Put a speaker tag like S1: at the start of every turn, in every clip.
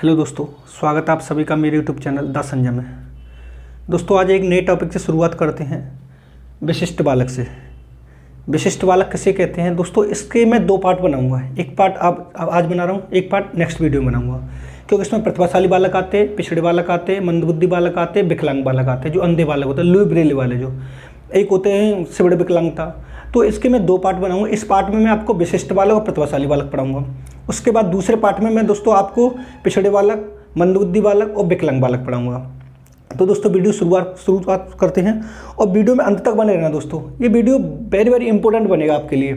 S1: Hello दोस्तों, स्वागत है आप सभी का मेरे यूट्यूब चैनल द संजय में। दोस्तों आज एक नए टॉपिक से शुरुआत करते हैं, विशिष्ट बालक से। विशिष्ट बालक किसे कहते हैं दोस्तों, इसके मैं दो पार्ट बनाऊंगा। एक पार्ट अब आज बना रहा हूँ, एक पार्ट नेक्स्ट वीडियो में बनाऊंगा, क्योंकि इसमें प्रतिभाशाली बालक आते हैं, पिछड़े बालक आते हैं, मंदबुद्धि बालक आते हैं, विकलांग बालक आते हैं, जो अंधे बालक होते हैं, लुई ब्रेली वाले जो एक होते हैं सिवड़ विकलांगता। तो इसके मैं दो पार्ट बनाऊंगा। इस पार्ट में मैं आपको विशिष्ट बालक और प्रतिभाशाली बालक पढ़ाऊंगा। उसके बाद दूसरे पार्ट में मैं दोस्तों आपको पिछड़े बालक, मंदबुद्धि बालक और विकलांग बालक पढ़ाऊंगा। तो दोस्तों वीडियो शुरुआत करते हैं और वीडियो में अंत तक बने रहना दोस्तों। ये वीडियो वेरी इंपॉर्टेंट बनेगा आपके लिए,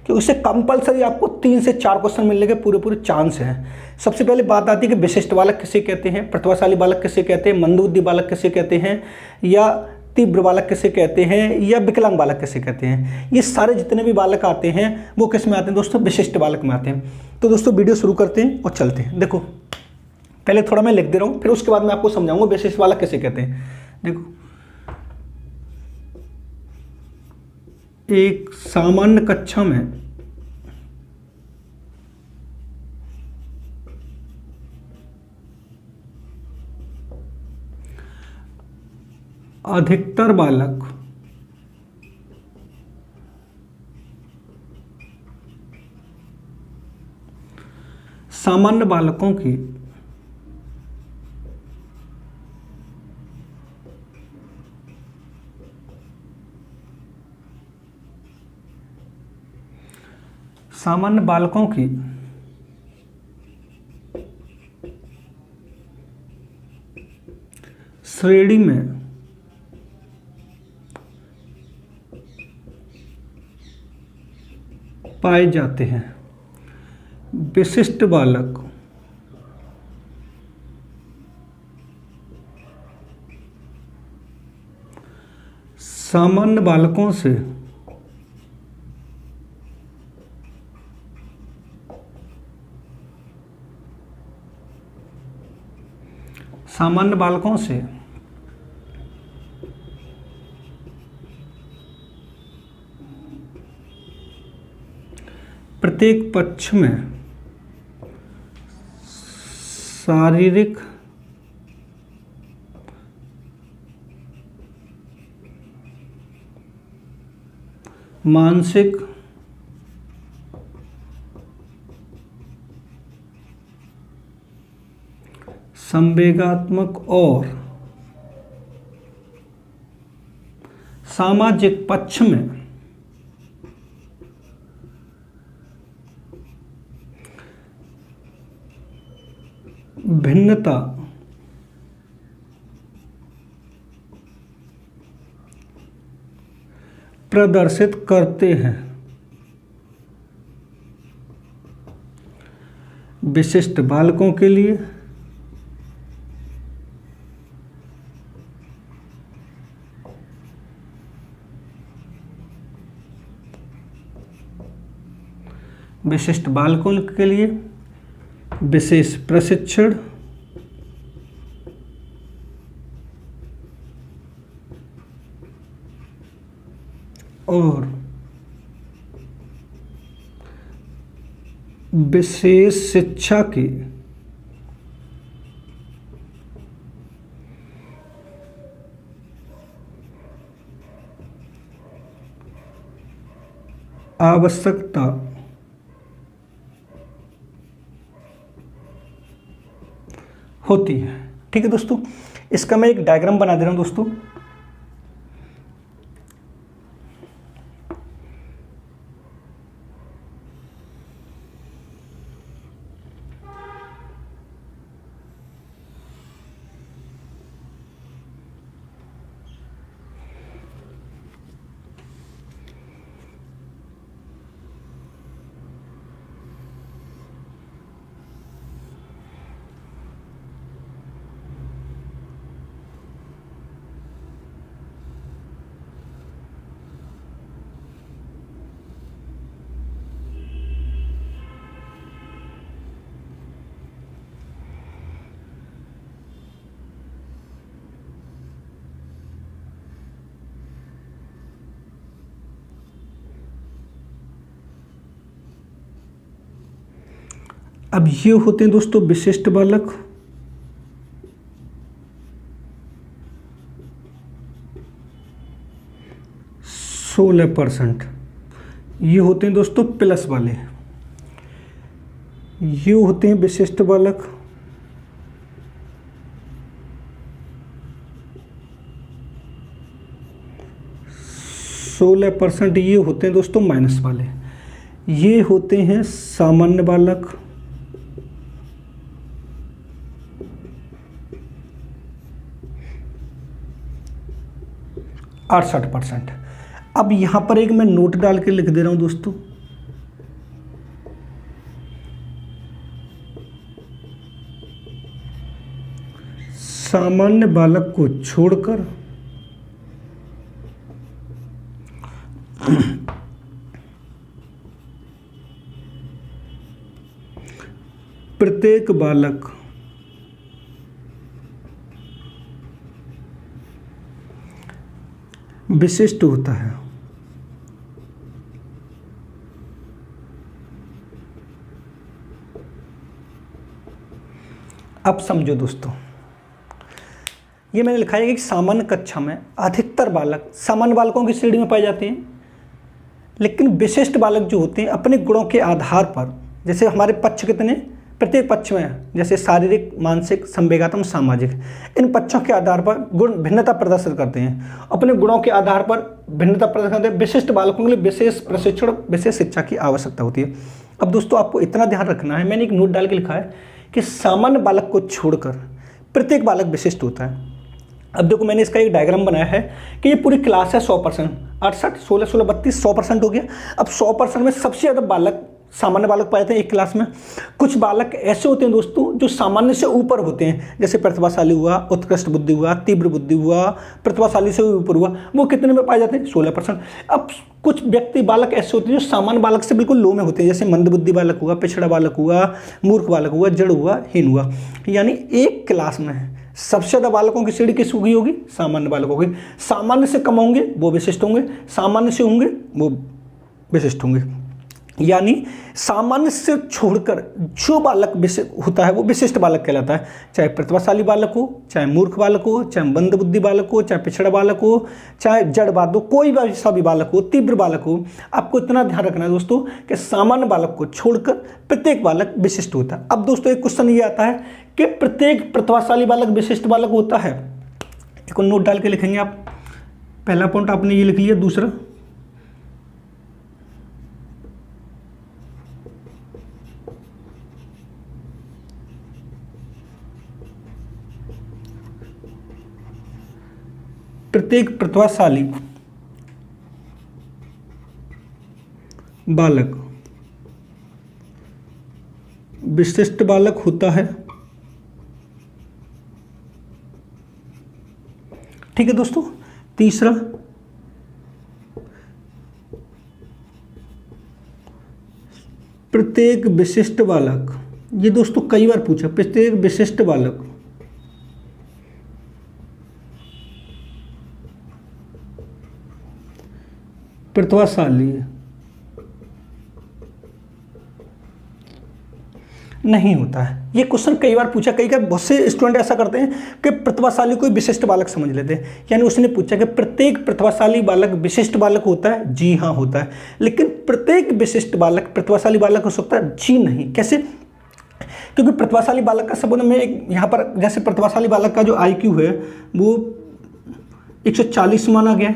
S1: कि उससे कंपलसरी आपको 3 से 4 क्वेश्चन मिलने के पूरे चांस हैं। सबसे पहले बात आती है कि विशिष्ट बालक किसे कहते हैं, प्रतिभाशाली बालक किसे कहते हैं, मंदबुद्धि बालक किसे कहते हैं, या तीव्र बालक किसे कहते हैं, या विकलांग बालक किसे कहते हैं। ये सारे जितने भी बालक आते हैं वो किस में आते हैं दोस्तों, विशिष्ट बालक में आते हैं। तो दोस्तों वीडियो शुरू करते हैं और चलते हैं। देखो पहले थोड़ा मैं लिख दे रहा हूँ, फिर उसके बाद मैं आपको समझाऊंगा विशिष्ट बालक किसे कहते हैं। देखो, एक सामान्य कक्षा में अधिकतर बालक सामान्य बालकों की श्रेणी में पाए जाते हैं। विशिष्ट बालक सामान्य बालकों से प्रत्येक पक्ष में शारीरिक, मानसिक, संवेगात्मक और सामाजिक पक्ष में भिन्नता प्रदर्शित करते हैं। विशिष्ट बालकों के लिए विशेष प्रशिक्षण और विशेष शिक्षा की आवश्यकता होती है। ठीक है दोस्तों, इसका मैं एक डायग्राम बना दे रहा हूं दोस्तों। अब ये होते हैं दोस्तों विशिष्ट बालक 16%। ये होते हैं दोस्तों प्लस वाले, ये होते हैं विशिष्ट बालक। सोलह % ये होते हैं दोस्तों माइनस वाले, ये होते हैं सामान्य बालक। अड़सठ %। अब यहां पर एक मैं नोट डाल के लिख दे रहा हूं दोस्तों, सामान्य बालक को छोड़कर प्रत्येक बालक विशिष्ट होता है। अब समझो दोस्तों, ये मैंने लिखा है कि सामान्य कक्षा में अधिकतर बालक सामान्य बालकों की श्रेणी में पाए जाते हैं, लेकिन विशिष्ट बालक जो होते हैं अपने गुणों के आधार पर, जैसे हमारे पक्ष कितने, प्रत्येक पक्ष में, जैसे शारीरिक, मानसिक, संवेगात्मक, सामाजिक, इन पक्षों के आधार पर गुण भिन्नता प्रदर्शित करते हैं। अपने गुणों के आधार पर भिन्नता प्रदर्शित करते हैं। विशिष्ट बालकों के लिए विशेष प्रशिक्षण, विशेष शिक्षा की आवश्यकता होती है। अब दोस्तों आपको इतना ध्यान रखना है, मैंने एक नोट डाल के लिखा है कि सामान्य बालक को छोड़कर प्रत्येक बालक विशिष्ट होता है। अब देखो मैंने इसका एक डायग्राम बनाया है कि ये पूरी क्लास है 100%, 68, 16, 16, 32, 100% हो गया। अब 100% में सबसे ज़्यादा बालक सामान्य बालक पाए जाते हैं एक क्लास में। कुछ बालक ऐसे होते हैं दोस्तों जो सामान्य से ऊपर होते हैं, जैसे प्रतिभाशाली हुआ, उत्कृष्ट बुद्धि हुआ, तीव्र बुद्धि हुआ, प्रतिभाशाली से ऊपर हुआ, वो कितने में पाए जाते हैं, 16%। अब कुछ व्यक्ति बालक ऐसे होते हैं जो सामान्य बालक से बिल्कुल लो में होते हैं, जैसे मंदबुद्धि बालक हुआ, पिछड़ा बालक हुआ, मूर्ख बालक हुआ, जड़ हुआ, हीन हुआ। यानी एक क्लास में सबसे ज़्यादा बालकों की श्रेणी किस होगी, सामान्य बालकों की। सामान्य से कम होंगे वो विशिष्ट होंगे, सामान्य से होंगे वो विशिष्ट होंगे। यानी सामान्य से छोड़कर जो बालक होता है वो विशिष्ट बालक कहलाता है। चाहे प्रतिभाशाली बालक हो, चाहे मूर्ख बालक हो, चाहे मंदबुद्धि बालक हो, चाहे पिछड़ा बालक हो, चाहे जड़वाद हो, कोई भी सा भी बालक हो, तीव्र बालक हो, आपको इतना ध्यान रखना है दोस्तों कि सामान्य बालक को छोड़कर प्रत्येक बालक विशिष्ट होता है। अब दोस्तों एक क्वेश्चन ये आता है कि प्रत्येक प्रतिभाशाली बालक विशिष्ट बालक होता है। एक नोट डाल के लिखेंगे आप, पहला पॉइंट आपने ये लिख लिया। दूसरा, प्रत्येक प्रतिभाशाली बालक विशिष्ट बालक होता है। ठीक है दोस्तों। तीसरा, प्रत्येक विशिष्ट बालक, ये दोस्तों कई बार पूछा, प्रत्येक विशिष्ट बालक प्रतिभाशाली नहीं होता है। ये क्वेश्चन कई बार पूछा, कई बार बहुत से स्टूडेंट ऐसा करते हैं कि प्रतिभाशाली कोई विशिष्ट बालक समझ लेते हैं। यानी उसने पूछा कि प्रत्येक प्रतिभाशाली बालक विशिष्ट बालक होता है, जी हाँ होता है। लेकिन प्रत्येक विशिष्ट बालक प्रतिभाशाली बालक हो सकता है, जी नहीं। कैसे? क्योंकि प्रतिभाशाली बालक का संबंध में एक यहाँ पर, जैसे प्रतिभाशाली बालक का जो IQ है वो 140 माना गया,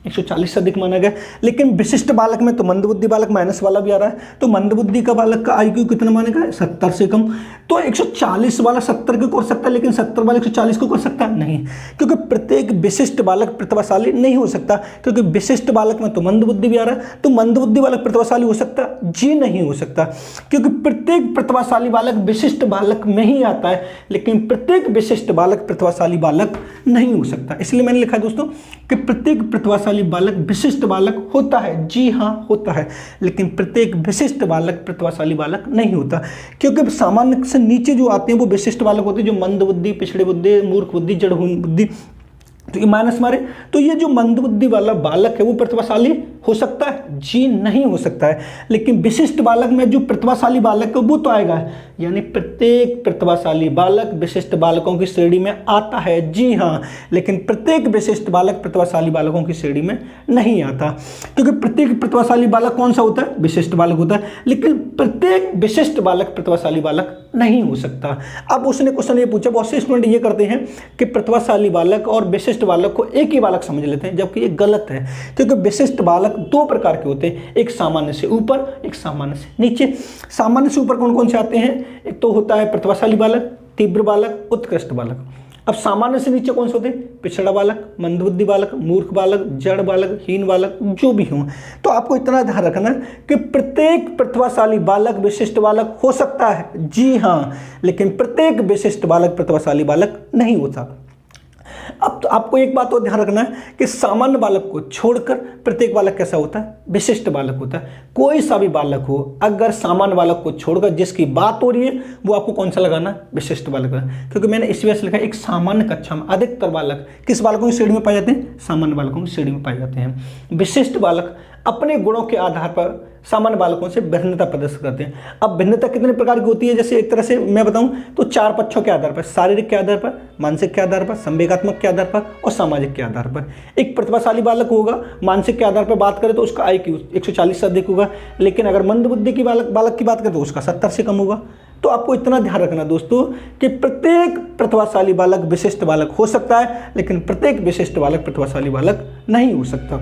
S1: 140 से अधिक माना गया। लेकिन विशिष्ट बालक में तो मंदबुद्धि बालक माइनस वाला भी आ रहा है, तो मंदबुद्धि का बालक का IQ कितना मानेगा, 70 से कम। तो 140 वाला 70 को कर सकता है, लेकिन 70 वाला 140 को कर सकता है नहीं, क्योंकि प्रत्येक विशिष्ट बालक प्रतिभाशाली नहीं हो सकता। क्योंकि विशिष्ट बालक में तो मंदबुद्धि भी आ रहा है, तो मंदबुद्धि बालक प्रतिभाशाली हो सकता है, जी नहीं हो सकता। क्योंकि प्रत्येक प्रतिभाशाली बालक विशिष्ट बालक में ही आता है, लेकिन प्रत्येक विशिष्ट बालक प्रतिभाशाली बालक नहीं हो सकता। इसलिए मैंने लिखा है दोस्तों कि प्रत्येक प्रतिभाशाली बालक विशिष्ट बालक होता है, जी हाँ होता है, लेकिन प्रत्येक विशिष्ट बालक प्रतिभाशाली बालक नहीं होता। क्योंकि सामान्य से नीचे जो आते हैं वो विशिष्ट बालक होते हैं, जो मंदबुद्धि, पिछड़ी बुद्धि, मूर्ख बुद्धि, जड़हीन बुद्धि, तो ये माइनस मारे। तो ये जो मंदबुद्धि वाला बालक है वो प्रतिभाशाली हो सकता है, जी नहीं हो सकता है। लेकिन विशिष्ट बालक में जो प्रतिभाशाली बालक है वो तो आएगा, यानी प्रत्येक प्रतिभाशाली बालक विशिष्ट बालकों की श्रेणी में आता है। जी हाँ, लेकिन प्रत्येक विशिष्ट बालक प्रतिभाशाली बालकों की श्रेणी में नहीं आता, क्योंकि प्रत्येक प्रतिभाशाली बालक कौन सा होता है? विशिष्ट बालक होता है, लेकिन प्रत्येक विशिष्ट बालक प्रतिभाशाली बालक नहीं हो सकता। अब उसने क्वेश्चन ये पूछा, बहुत से स्टूडेंट ये करते हैं कि प्रतिभाशाली बालक और विशिष्ट बालक को एक ही बालक समझ लेते हैं, जबकि ये गलत है, क्योंकि विशिष्ट बालक दो प्रकार के होते हैं, एक सामान्य से ऊपर, एक सामान्य से नीचे। सामान्य से ऊपर कौन कौन से आते हैं? एक तो होता है प्रतिभाशाली बालक, तीव्र बालक, उत्कृष्ट बालक। अब सामान्य से नीचे कौन से होते हैं? पिछड़ा बालक, मंदबुद्धि बालक, मूर्ख बालक, जड़ बालक, हीन बालक, जो भी हो। तो आपको इतना ध्यान रखना कि प्रत्येक प्रतिभाशाली बालक विशिष्ट बालक हो सकता है, जी हाँ, लेकिन प्रत्येक विशिष्ट बालक प्रतिभाशाली बालक नहीं होता। अब तो आपको एक बात और ध्यान रखना है कि सामान्य बालक को छोड़कर प्रत्येक बालक कैसा होता है? विशिष्ट बालक होता है। कोई सा भी बालक हो, अगर सामान्य बालक को छोड़कर जिसकी बात हो रही है वो आपको कौन सा लगाना? विशिष्ट बालक। क्योंकि मैंने इस वजह से लिखा, एक सामान्य कक्षा में अधिकतर बालक किस बालकों की श्रेणी में पाए जाते हैं? सामान्य बालकों की श्रेणी में पाए जाते हैं। विशिष्ट बालक अपने गुणों के आधार पर सामान्य बालकों से भिन्नता प्रदर्शित करते हैं। अब भिन्नता कितने प्रकार की होती है? जैसे एक तरह से मैं बताऊं तो चार पक्षों के आधार पर, शारीरिक के आधार पर, मानसिक के आधार पर, संवेगात्मक के आधार पर और सामाजिक के आधार पर। एक प्रतिभाशाली बालक होगा, मानसिक के आधार पर बात करें तो उसका IQ 140 से अधिक होगा, लेकिन अगर मंदबुद्धि की बालक की बात करें तो उसका 70 से कम होगा। तो आपको इतना ध्यान रखना दोस्तों कि प्रत्येक प्रतिभाशाली बालक विशिष्ट बालक हो सकता है, लेकिन प्रत्येक विशिष्ट बालक प्रतिभाशाली बालक नहीं हो सकता।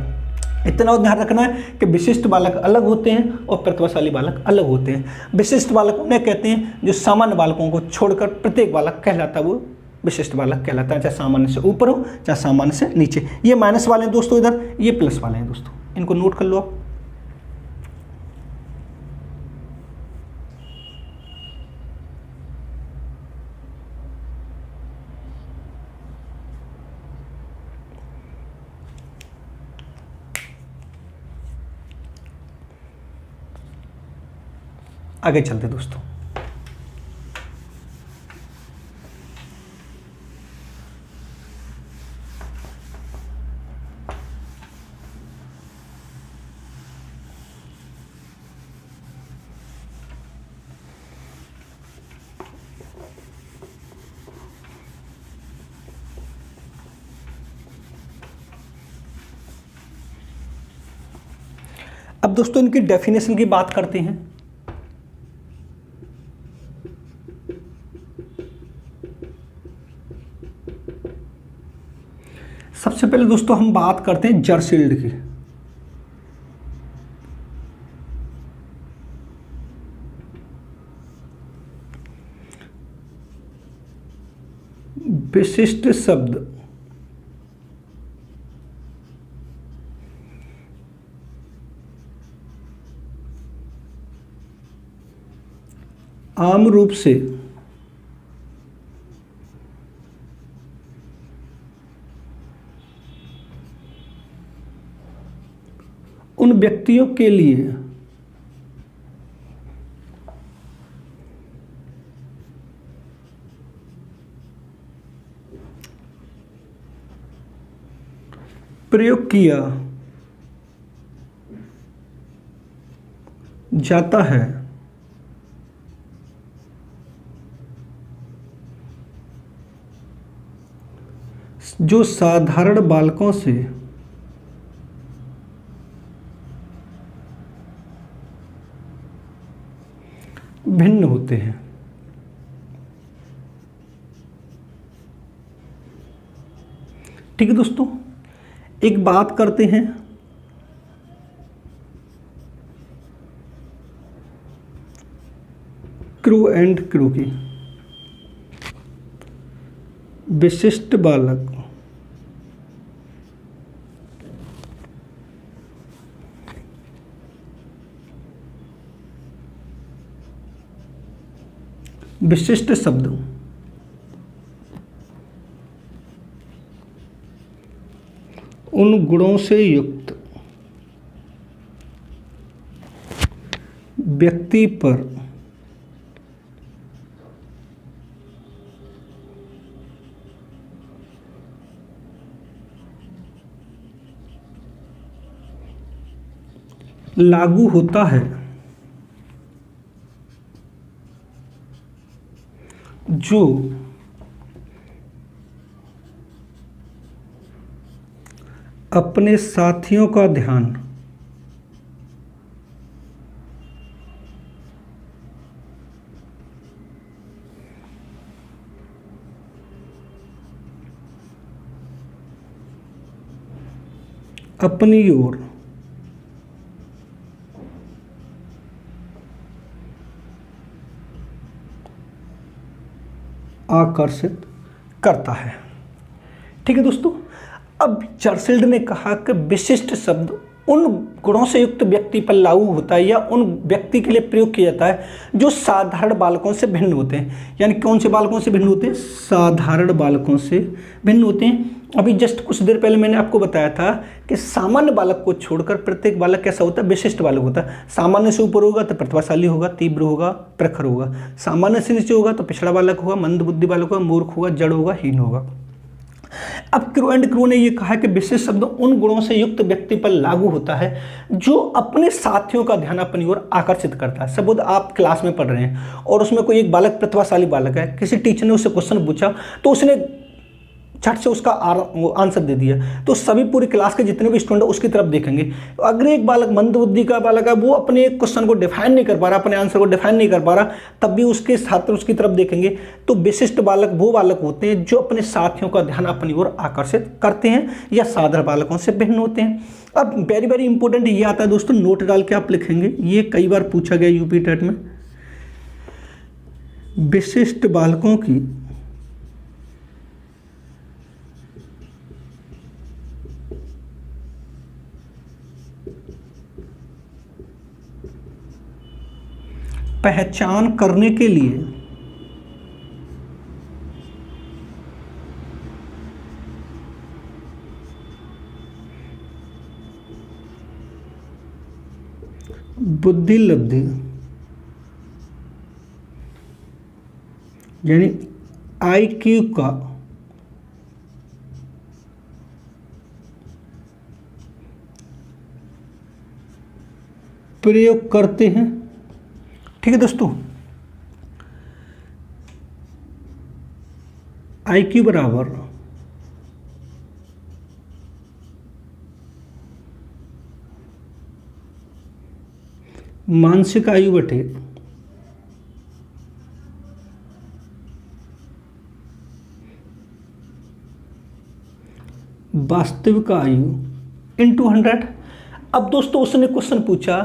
S1: इतना और ध्यान रखना है कि विशिष्ट बालक अलग होते हैं और प्रतिभाशाली बालक अलग होते हैं। विशिष्ट बालक उन्हें कहते हैं जो सामान्य बालकों को छोड़कर प्रत्येक बालक कहलाता है, वो विशिष्ट बालक कहलाता है, चाहे सामान्य से ऊपर हो चाहे सामान्य से नीचे। ये माइनस वाले हैं दोस्तों, इधर ये प्लस वाले हैं दोस्तों, इनको नोट कर लो आप। आगे चलते दोस्तों। अब दोस्तों इनकी डेफिनेशन की बात करते हैं। सबसे पहले दोस्तों हम बात करते हैं जर्सील्ड की। विशिष्ट शब्द आम रूप से उन व्यक्तियों के लिए प्रयोग किया जाता है जो साधारण बालकों से भिन्न होते हैं। ठीक है दोस्तों, एक बात करते हैं क्रू एंड क्रू की। विशिष्ट बालक विशिष्ट शब्द उन गुणों से युक्त व्यक्ति पर लागू होता है जो अपने साथियों का ध्यान अपनी ओर आकर्षित करता है। ठीक है दोस्तों, अब चर्चिल ने कहा कि विशिष्ट शब्द उन गुणों से युक्त व्यक्ति पर लागू होता है या उन व्यक्ति के लिए प्रयोग किया जाता है जो साधारण बालकों से भिन्न होते हैं। यानी कौन से बालकों से भिन्न होते हैं? साधारण बालकों से भिन्न होते हैं। अभी जस्ट कुछ देर पहले मैंने आपको बताया था कि सामान्य बालक को छोड़कर प्रत्येक बालक कैसा होता है? विशिष्ट बालक होता है। सामान्य से ऊपर होगा तो प्रतिभाशाली होगा, तीव्र होगा, प्रखर होगा। सामान्य से नीचे होगा तो पिछड़ा बालक होगा, मंदबुद्धि बालक होगा, मूर्ख होगा, जड़ होगा, हीन होगा। अब क्रू एंड क्रू ने यह कहा कि विशेष शब्द उन गुणों से युक्त व्यक्ति पर लागू होता है जो अपने साथियों का ध्यान अपनी ओर आकर्षित करता है। सबूत आप क्लास में पढ़ रहे हैं और उसमें कोई एक बालक प्रतिभाशाली बालक है, किसी टीचर ने उससे क्वेश्चन पूछा तो उसने झट से उसका आंसर दे दिया, तो सभी पूरी क्लास के जितने भी स्टूडेंट उसकी तरफ देखेंगे। अगर एक बालक मंदबुद्धि का बालक है, वो अपने क्वेश्चन को डिफाइन नहीं कर पा रहा, अपने आंसर को डिफाइन नहीं कर पा रहा, तब भी उसके छात्र उसकी तरफ देखेंगे। तो विशिष्ट बालक वो बालक होते हैं जो अपने साथियों का ध्यान अपनी ओर आकर्षित करते हैं या साधारण बालकों से भिन्न होते हैं। अब वेरी वेरी इंपॉर्टेंट ये आता है दोस्तों, नोट डाल के आप लिखेंगे, ये कई बार पूछा गया यूपी टेट में। विशिष्ट बालकों की पहचान करने के लिए बुद्धि लब्धि यानी IQ का प्रयोग करते हैं। ठीक है दोस्तों, IQ बराबर मानसिक आयु बटे वास्तविक आयु इंटू 100। अब दोस्तों उसने क्वेश्चन पूछा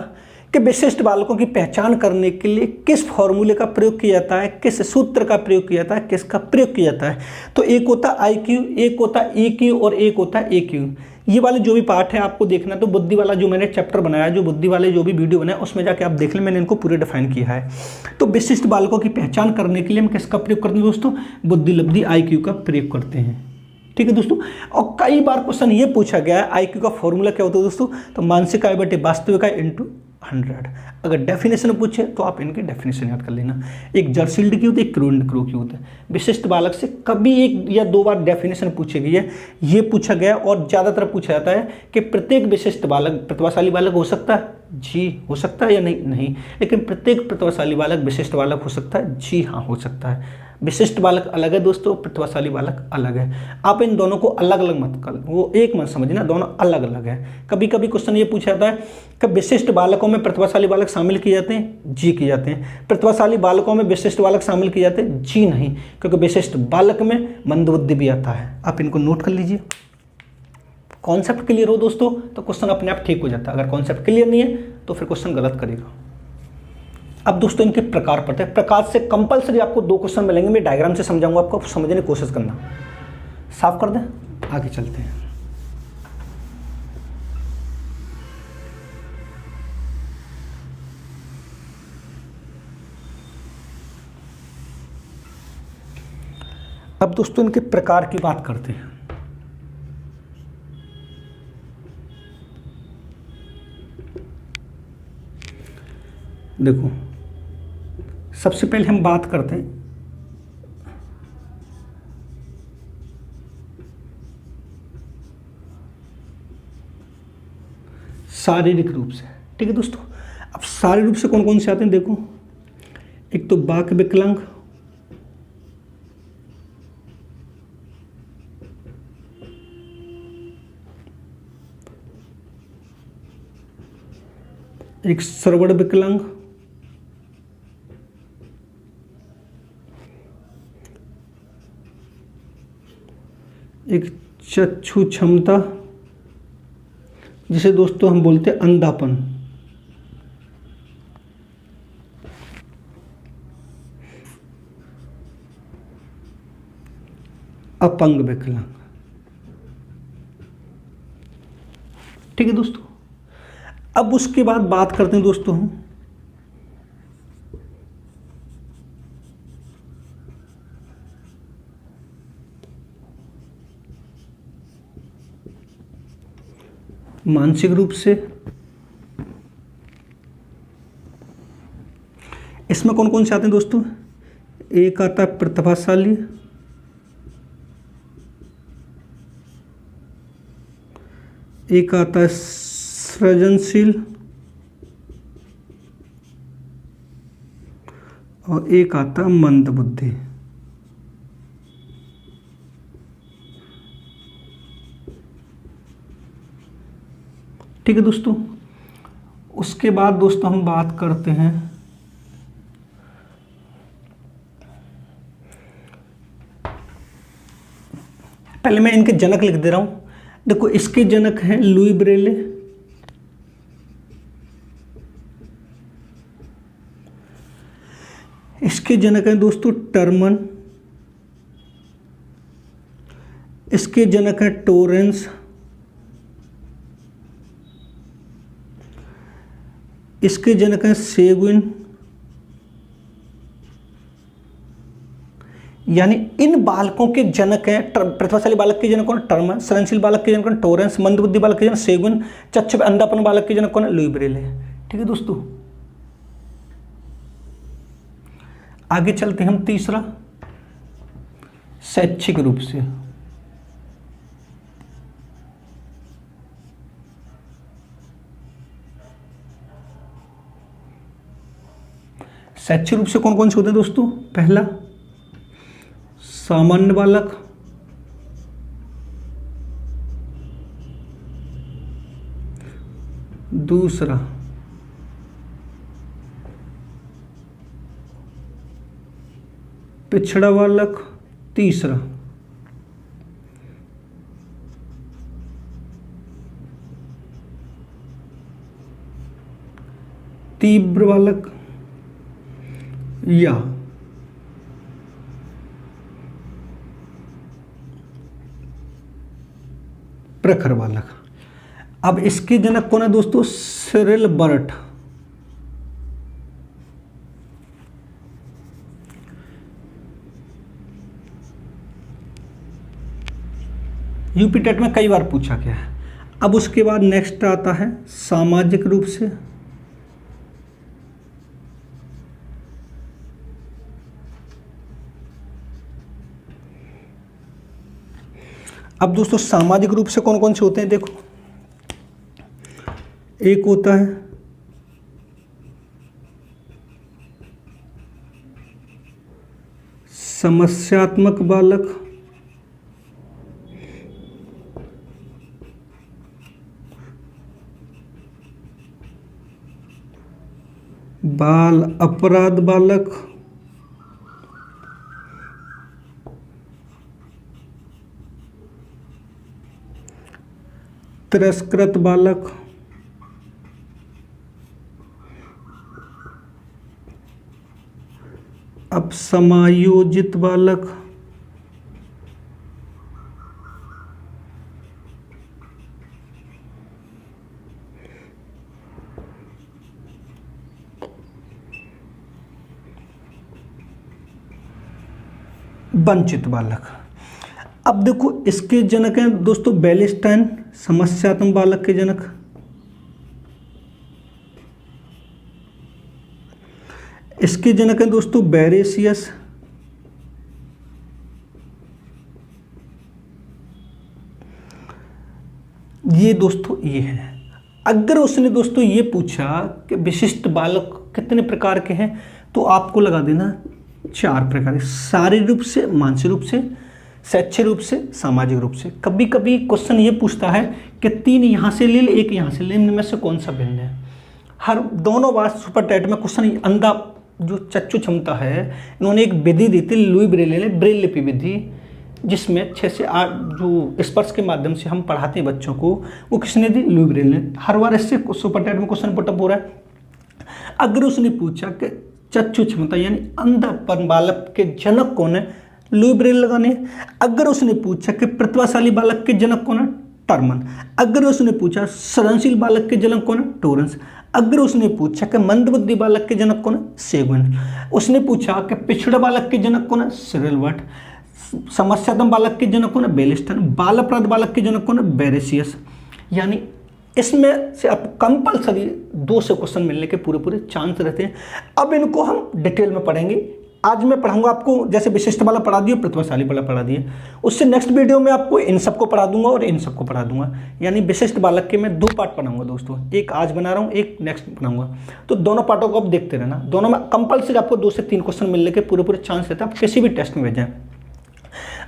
S1: कि विशिष्ट बालकों की पहचान करने के लिए किस फॉर्मूले का प्रयोग किया जाता है, किस सूत्र का प्रयोग किया जाता है, किसका प्रयोग किया जाता है। तो एक होता है IQ, एक होता है EQ और एक होता है AQ। ये वाले जो भी पार्ट है आपको देखना, तो बुद्धि वाला जो मैंने चैप्टर बनाया, जो बुद्धि वाले जो भी वीडियो बनाया, उसमें जाके आप देख लें, मैंने इनको पूरे डिफाइन किया है। तो विशिष्ट बालकों की पहचान करने के लिए हम किसका प्रयोग करते हैं दोस्तों? बुद्धि लब्धि IQ का प्रयोग करते हैं। ठीक है दोस्तों, और कई बार क्वेश्चन ये पूछा गया है IQ का फॉर्मूला क्या होता है दोस्तों? तो मानसिक आयु बटे वास्तविक आयु इंटू 100। अगर डेफिनेशन पूछे तो आप इनकी डेफिनेशन याद कर लेना। एक जर्सिल्ड की होती है, एक क्रू एंड क्रू की होती है। विशिष्ट बालक से कभी एक या दो बार डेफिनेशन पूछी गई है, ये पूछा गया। और ज़्यादातर पूछा जाता है कि प्रत्येक विशिष्ट बालक प्रतिभाशाली बालक हो सकता है? जी हो सकता है या नहीं। लेकिन प्रत्येक प्रतिभाशाली बालक विशिष्ट बालक हो सकता है? जी हाँ हो सकता है। विशिष्ट बालक अलग है दोस्तों, प्रतिभाशाली बालक अलग है। आप इन दोनों को अलग अलग मत कर, वो एक मत समझना, दोनों अलग अलग है। कभी कभी क्वेश्चन ये पूछा जाता है कि विशिष्ट बालकों में प्रतिभाशाली बालक शामिल किए जाते हैं? जी किए जाते हैं। प्रतिभाशाली बालकों में विशिष्ट बालक शामिल किए जाते हैं? जी नहीं, क्योंकि विशिष्ट बालक में मंदबुद्धि भी आता है। आप इनको नोट कर लीजिए। कॉन्सेप्ट क्लियर हो दोस्तों तो क्वेश्चन अपने आप ठीक हो जाता है। अगर कॉन्सेप्ट क्लियर नहीं है तो फिर क्वेश्चन गलत करेगा। अब दोस्तों इनके प्रकार पढ़ते हैं। प्रकार से कंपलसरी आपको 2 क्वेश्चन मिलेंगे, मैं डायग्राम से समझाऊंगा, आपको समझने की कोशिश करना। साफ कर दें, आगे चलते हैं। अब दोस्तों इनके प्रकार की बात करते हैं। देखो सबसे पहले हम बात करते हैं शारीरिक रूप से। ठीक है दोस्तों, अब शारीरिक रूप से कौन कौन से आते हैं देखो। एक तो बाक विकलांग, एक श्रवण विकलांग, एक चक्षु क्षमता जिसे दोस्तों हम बोलते हैं अंधापन, अपंग विकलांग। ठीक है दोस्तों, अब उसके बाद बात करते हैं दोस्तों हम मानसिक रूप से। इसमें कौन कौन से आते हैं दोस्तों? एक आता है प्रतिभाशाली, एक आता है सृजनशील और एक आता है मंदबुद्धि। ठीक है दोस्तों, उसके बाद दोस्तों हम बात करते हैं पहले मैं इनके जनक लिख दे रहा हूं। देखो, इसके जनक हैं लुई ब्रेले, इसके जनक हैं दोस्तों टर्मन, इसके जनक हैं टोरेंस, इसके जनक हैं सेगुइन। यानी इन बालकों के जनक हैं, प्रतिभाशाली बालक के जनक कौन? टर्मन, सृजनशील बालक के जनक कौन? टोरेंस, मंदबुद्धि बालक के जनक सेगुइन, चक्षु अंधापन बालक के जनक कौन? Louis Braille. ठीक है दोस्तों, आगे चलते हैं हम तीसरा, शैक्षिक रूप से। शैक्षिक रूप से कौन कौन से होते हैं दोस्तों? पहला सामान्य बालक, दूसरा पिछड़ा बालक, तीसरा तीव्र बालक या प्रखर बालक। अब इसके जनक कौन है दोस्तों? Cyril Burt. यूपी टेट में कई बार पूछा गया है। अब उसके बाद नेक्स्ट आता है सामाजिक रूप से। अब दोस्तों सामाजिक रूप से कौन कौन से होते हैं? देखो, एक होता है समस्यात्मक बालक, बाल अपराध बालक, तिरस्कृत बालक, अब समायोजित बालक, वंचित बालक। अब देखो, इसके जनक हैं दोस्तों बेलिस्टाइन, समस्यात्मक बालक के जनक। इसके जनक हैं दोस्तों बैरेसियस, ये दोस्तों ये है। अगर उसने दोस्तों ये पूछा कि विशिष्ट बालक कितने प्रकार के हैं, तो आपको लगा देना 4 प्रकार, शारीरिक रूप से, मानसिक रूप से, शैक्षिक रूप से, सामाजिक रूप से। कभी कभी क्वेश्चन ये पूछता है कि 3 यहाँ से ले ले, 1 यहाँ से ले, इनमें से कौन सा भिन्न है। हर दोनों बार सुपर टेट में क्वेश्चन अंधा जो चक्षु क्षमता है, इन्होंने एक विधि दी थी लुई ब्रेले ने, ब्रेल लिपि विधि, जिसमें 6 से 8 जो स्पर्श के माध्यम से हम पढ़ाते हैं बच्चों को, वो किसने दी? लुई ब्रेल ने। हर बार इससे सुपर टेट में क्वेश्चन पुटअप हो रहा है। अगर उसने पूछा कि चक्षु क्षमता यानी अंधापन बालक के जनक कौन है? लुई ब्रेल लगाने। अगर उसने पूछा कि प्रतिभाशाली बालक के जनक कौन है? टर्मन। अगर उसने पूछा सृजनशील बालक के जनक कौन है? टोरेंस। अगर उसने पूछा कि मंदबुद्धि बालक के जनक कौन है? सेगुइन। उसने पूछा कि पिछड़ा बालक के जनक कौन है? सिरिलबर्ट। समस्यात्मक बालक के जनक कौन है? बेलिस्टन। बाल अपराध बालक के जनक कौन है? बेरेसियस। यानी इसमें से आप कंपलसरी 2 से क्वेश्चन मिलने के पूरे चांस रहते हैं। अब इनको हम डिटेल में पढ़ेंगे। आज मैं पढ़ाऊंगा आपको, जैसे विशिष्ट वाला पढ़ा दिए, प्रतिभाशाली वाला पढ़ा दिए, उससे नेक्स्ट वीडियो में आपको इन सबको पढ़ा दूंगा और इन सबको पढ़ा दूंगा। यानी विशिष्ट बालक के मैं 2 पार्ट पढ़ाऊंगा दोस्तों, एक आज बना रहा हूँ, एक नेक्स्ट बनाऊंगा। तो दोनों पार्टों को आप देखते रहना। दोनों में कंपलसरी आपको 2 से 3 क्वेश्चन मिलने के पूरे चांस रहता है, आप किसी भी टेस्ट में भेजें।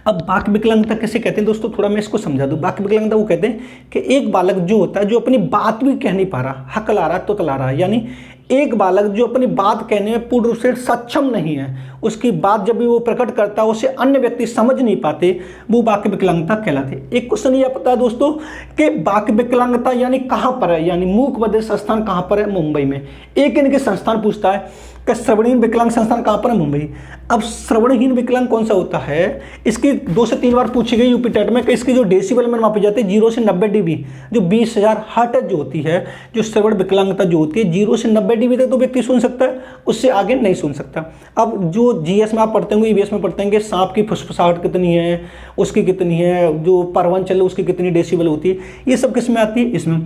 S1: अब बाक विकलांगता किसे कहते हैं दोस्तों, थोड़ा मैं इसको समझा दूं। बाक विकलांगता वो कहते हैं कि एक बालक जो होता है जो अपनी बात भी कह नहीं पा रहा, हकला रहा, तुतला रहा, यानी एक बालक जो अपनी बात कहने में पूर्ण रूप से सक्षम नहीं है, उसकी बात जब भी वो प्रकट करता है उसे अन्य व्यक्ति समझ नहीं पाते, वो बाक विकलांगता कहलाते। एक क्वेश्चन ये पता है दोस्तों कि बाक विकलांगता यानी कहाँ पर है, यानी मूक बधिर संस्थान कहाँ पर है? मुंबई में। एक इनके संस्थान पूछता है कि श्रवणहीन विकलांग संस्थान कहाँ पर है? मुंबई। अब श्रवणहीन विकलांग कौन सा होता है, इसकी 2 से 3 बार पूछी गई यूपी टेट में कि इसकी जो डेसिबल में मापे जाते हैं 0 से 90 dB, जो 20,000 हर्ट्ज जो होती है, जो श्रवण विकलांगता जो होती है 0 से 90 dB तक तो व्यक्ति सुन सकता है, उससे आगे नहीं सुन सकता। अब जो जीएस में आप पढ़ते होंगे, ईवीएस में पढ़ते हैं कि सांप की फुसफुसाहट कितनी है, उसकी कितनी है, जो परवन चले उसकी कितनी डेसिबल होती है, ये सब किस में आती है? इसमें।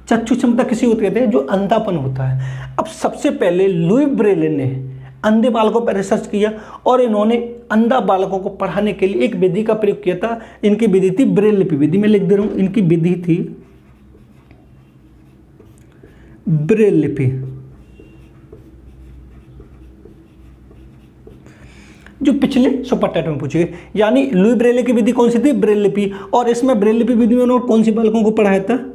S1: चक्षु क्षमता किसी को कहते हैं? जो अंधापन होता है। अब सबसे पहले लुई ब्रेल ने अंधे बालकों पर रिसर्च किया और इन्होंने अंधा बालकों को पढ़ाने के लिए एक विधि का प्रयोग किया था। इनकी विधि थी ब्रेल लिपि विधि। मैं लिख दे रहा हूं, इनकी विधि थी ब्रेल लिपि, जो पिछले सुपर टेट में पूछी गई। यानी लुई ब्रेल की विधि कौन सी थी? ब्रेल लिपि। और इसमें ब्रेल लिपि विधि में उन्होंने कौन सी बालकों को पढ़ाया था?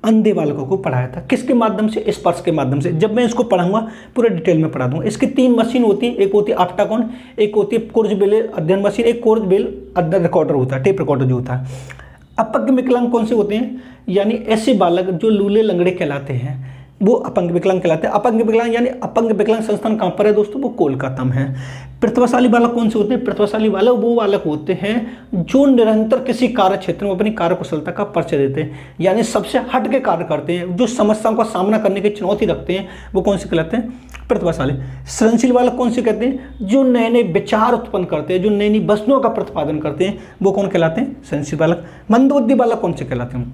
S1: अंधे बालकों को पढ़ाया था। किसके माध्यम से? स्पर्श के माध्यम से। जब मैं इसको पढ़ाऊंगा पूरे डिटेल में पढ़ा दूंगा। इसकी 3 मशीन होती है, एक होती है ऑप्टाकॉन, एक होती है कुर्जबेल अध्ययन मशीन, एक कुर्जबेल अध्ययन रिकॉर्डर होता है, टेप रिकॉर्डर जो होता है। अपंग विकलांग कौन से होते हैं? यानी ऐसे बालक जो लूले लंगड़े कहलाते हैं, वो अपंग विकलांग कहलाते हैं। अपंग विकलांग यानी अपंग विकलांग संस्थान कहाँ पर है दोस्तों? वो कोलकाता में है। प्रतिभाशाली बालक कौन से होते हैं? प्रतिभाशाली बालक वो बालक होते हैं जो निरंतर किसी कार्य क्षेत्र में अपनी कार्य कुशलता का परिचय देते हैं, यानी सबसे हट के कार्य करते हैं, जो समस्याओं का सामना करने की चुनौती रखते हैं, वो कौन से कहलाते हैं? प्रतिभाशाली। सृजनशील बालक कौन से कहते हैं? जो नए नए विचार उत्पन्न करते हैं, जो नई नई वस्तुओं का प्रतिपादन करते हैं, वो कौन कहलाते हैं? सृजनशील बालक। मंदबुद्धि बालक कौन से कहलाते हैं?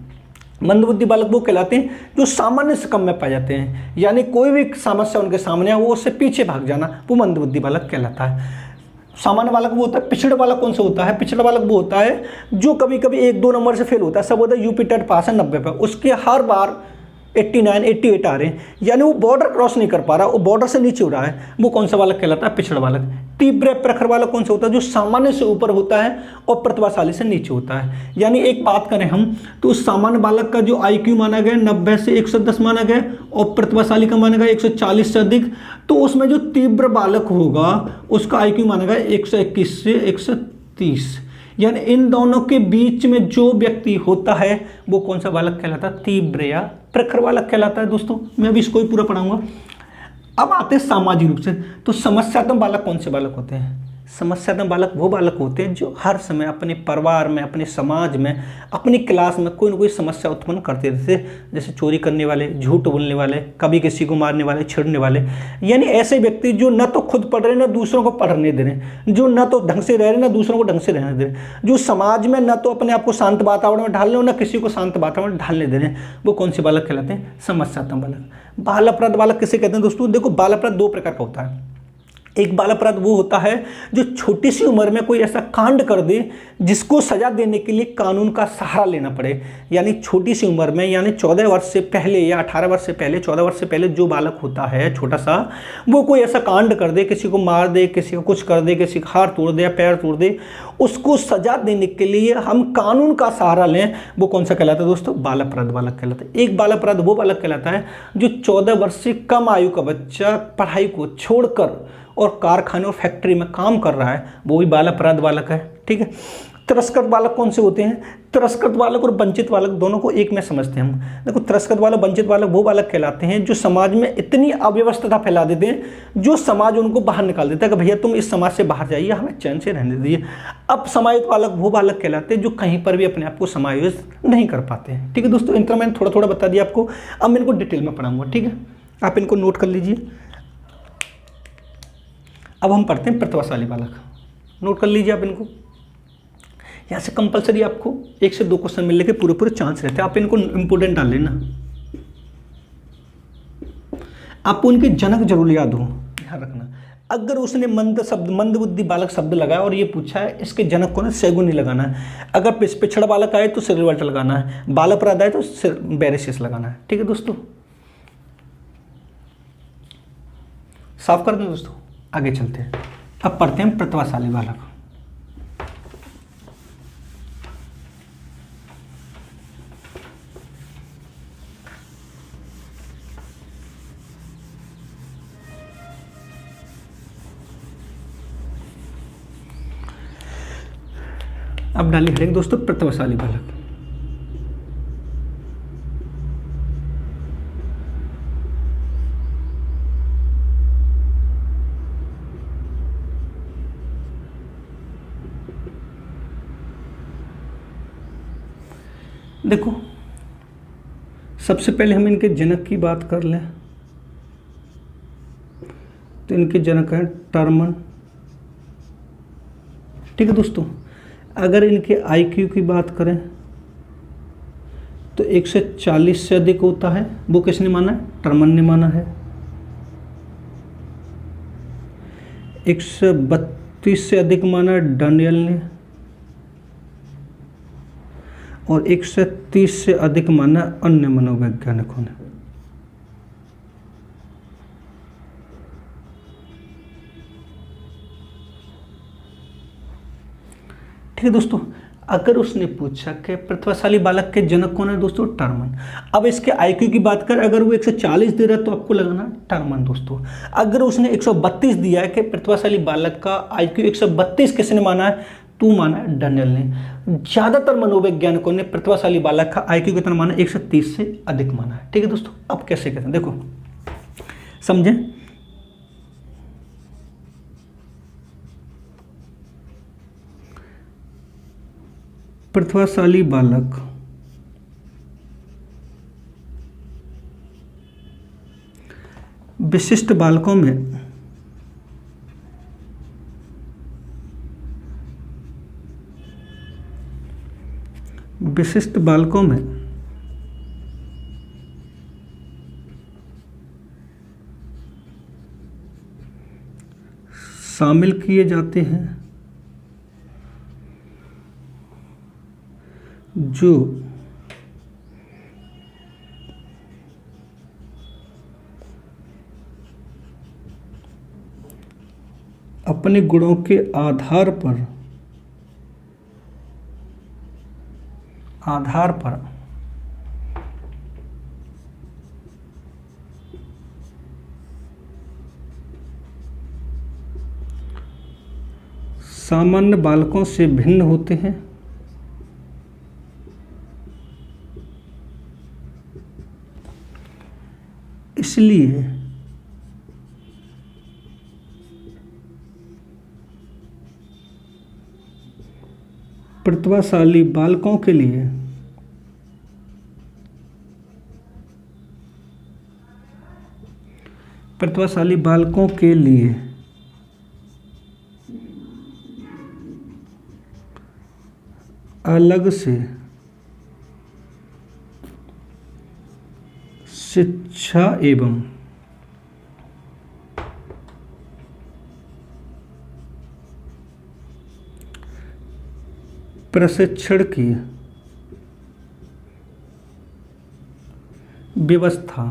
S1: मंदबुद्धि बालक वो कहलाते हैं जो सामान्य से कम में पाए जाते हैं, यानी कोई भी समस्या उनके सामने है वो उससे पीछे भाग जाना, वो मंदबुद्धि बालक कहलाता है। सामान्य बालक वो होता है। पिछड़ा बालक कौन सा होता है? पिछड़ा बालक वो होता है जो कभी कभी 1-2 नंबर से फेल होता है। सब होता है यूपी टेट पास है 90 पर, उसके हर बार 89, 88 आ रहे हैं, यानी वो बॉर्डर क्रॉस नहीं कर पा रहा, वो बॉर्डर से नीचे हो रहा है, वो कौन सा बालक कहलाता है? पिछड़ा बालक। तीव्र प्रखर बालक कौन सा होता है? जो सामान्य से ऊपर होता है और प्रतिभाशाली से नीचे होता है। यानी एक बात करें हम तो सामान्य बालक का जो IQ माना गया 90 से 110 माना गया और प्रतिभाशाली का माना गया 140 से अधिक, तो उसमें जो तीव्र बालक होगा उसका IQ माना गया 121 से 130। यानी इन दोनों के बीच में जो व्यक्ति होता है वो कौन सा बालक कहलाता है? तीव्र या प्रखर बालक कहलाता है दोस्तों। मैं अभी इसको ही पूरा पढ़ाऊंगा। अब आते हैं सामाजिक रूप से, तो समस्यात्मक बालक कौन से बालक होते हैं? समस्यात्मक बालक वो बालक होते हैं जो हर समय अपने परिवार में, अपने समाज में, अपनी क्लास में कोई ना कोई समस्या उत्पन्न करते रहते, जैसे चोरी करने वाले, झूठ बोलने वाले, कभी किसी को मारने वाले, छेड़ने वाले। यानी ऐसे व्यक्ति जो न तो खुद पढ़ रहे ना दूसरों को पढ़ने दे रहे, जो न तो ढंग से रह रहे ना दूसरों को ढंग से रहने दे रहे, जो समाज में न तो अपने आप को शांत वातावरण में ढाल रहे हो ना किसी को शांत वातावरण में ढालने दे रहे, वो कौन से बालक कहलाते हैं? समस्यात्मक बालक। बाल अपराध बालक किसे कहते हैं दोस्तों? देखो, बाल अपराध 2 प्रकार का होता है। एक बाल अपराध वो होता है जो छोटी सी उम्र में कोई ऐसा कांड कर दे जिसको सजा देने के लिए कानून का सहारा लेना पड़े। यानी छोटी सी उम्र में, यानी 14 वर्ष से पहले या 18 वर्ष से पहले, 14 वर्ष से पहले जो बालक होता है छोटा सा, वो कोई ऐसा कांड कर दे, किसी को मार दे, किसी को कुछ कर दे, किसी का हाथ तोड़ दे या पैर तोड़ दे, उसको सजा देने के लिए हम कानून का सहारा लें, वो कौन सा कहलाता है दोस्तों? बाल अपराध बालक कहलाता है। एक बाल अपराध वो बालक कहलाता है जो 14 वर्ष से कम आयु का बच्चा पढ़ाई को छोड़कर और कारखाने और फैक्ट्री में काम कर रहा है, वो भी बाल अपराध बालक है। ठीक है। तिरस्कृत बालक कौन से होते हैं? तिरस्कृत बालक और वंचित बालक दोनों को एक में समझते हैं हम। देखो, तिरस्कृत बालक, वंचित बालक वो बालक कहलाते हैं जो समाज में इतनी अव्यवस्था फैला देते हैं जो समाज उनको बाहर निकाल देता है कि भैया तुम इस समाज से बाहर जाइए, हमें चैन से रहने दीजिए। अब समायोजित बालक वो बालक कहलाते हैं जो कहीं पर भी अपने आप को समायोजित नहीं कर पाते हैं। ठीक है दोस्तों, इन तरह मैंने थोड़ा थोड़ा बता दिया आपको। अब मैं इनको डिटेल में पढ़ाऊंगा। ठीक है, आप इनको नोट कर लीजिए। अब हम पढ़ते हैं प्रतिभाशाली बालक। नोट कर लीजिए आप इनको। यहाँ से कंपलसरी आपको 1 से 2 क्वेश्चन मिलने के पूरे पूरे चांस रहते हैं। आप इनको इंपोर्टेंट डाल लेना। आपको उनके जनक जरूर याद हो, ध्यान रखना। अगर उसने मंद बुद्धि बालक शब्द लगाया और ये पूछा है इसके जनक को ना सैगुनी लगाना है। अगर पिछड़ा बालक आए तो सिरवल्ट लगाना है, बाल अपराध आए तो बैरिशियस लगाना है। ठीक है दोस्तों, साफ कर दें दोस्तों। आगे चलते हैं। अब पढ़ते हैं प्रतिभाशाली बालक। अब डालिए हेडिंग दोस्तों, प्रतिभाशाली बालक। देखो, सबसे पहले हम इनके जनक की बात कर लें तो इनके जनक हैं टर्मन। ठीक है दोस्तों, अगर इनके आईक्यू की बात करें तो 140 से अधिक होता है। वो किसने माना है? टर्मन ने माना है। 132 से अधिक माना डैनियल ने, और 130 से अधिक माना अन्य मनोवैज्ञानिकों ने। ठीक है दोस्तों, अगर उसने पूछा कि प्रतिभाशाली बालक के जनक कौन है दोस्तों? टर्मन। अब इसके आईक्यू की बात कर, अगर वो 140 दे रहा है तो आपको लगाना टर्मन दोस्तों। अगर उसने 132 दिया है कि प्रतिभाशाली बालक का आईक्यू 132 किसने माना है? तू माना है डैनियल ने। ज्यादातर मनोवैज्ञानिकों ने प्रतिभाशाली बालक का आईक्यू कितना माना? 130 से अधिक माना है। ठीक है दोस्तों, अब कैसे कहते हैं देखो, समझें। प्रतिभाशाली बालक विशिष्ट बालकों में शामिल किए जाते हैं जो अपने गुणों के आधार पर सामान्य बालकों से भिन्न होते हैं। इसलिए प्रतिभाशाली बालकों के लिए अलग से शिक्षा एवं प्रशिक्षण की व्यवस्था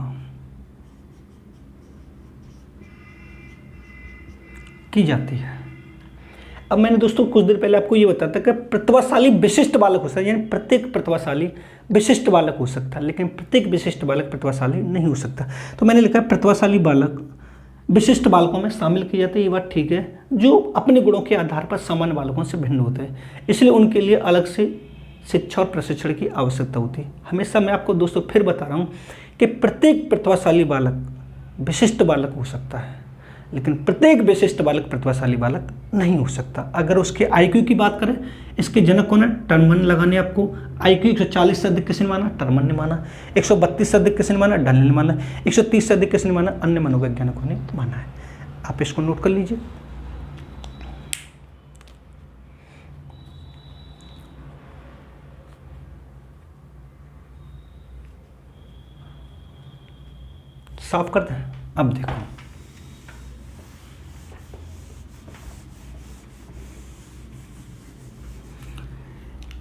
S1: की जाती है। अब मैंने दोस्तों कुछ देर पहले आपको ये बताया था कि प्रतिभाशाली विशिष्ट बालक हो सकता है, यानी प्रत्येक प्रतिभाशाली विशिष्ट बालक हो सकता है, लेकिन प्रत्येक विशिष्ट बालक प्रतिभाशाली नहीं हो सकता। तो मैंने लिखा है प्रतिभाशाली बालक विशिष्ट बालकों में शामिल किए जाते हैं, ये बात ठीक है, जो अपने गुणों के आधार पर सामान्य बालकों से भिन्न होते हैं, इसलिए उनके लिए अलग से शिक्षा और प्रशिक्षण की आवश्यकता होती है। हमेशा मैं आपको दोस्तों फिर बता रहा हूँ कि प्रत्येक प्रतिभाशाली बालक विशिष्ट बालक हो सकता है, लेकिन प्रत्येक विशिष्ट बालक प्रतिभाशाली बालक नहीं हो सकता। अगर उसके आईक्यू की बात करें, इसके जनक कौन है? टर्मन लगाने आपको। आईक्यू 140 से अधिक किसी ने माना? टर्मन ने माना। 132 से अधिक किसी ने माना? डनल ने माना। 130 से अधिक किसी ने माना? अन्य मनोवैज्ञानिकों ने माना है। आप इसको नोट कर लीजिए। साफ करते हैं। अब देखो,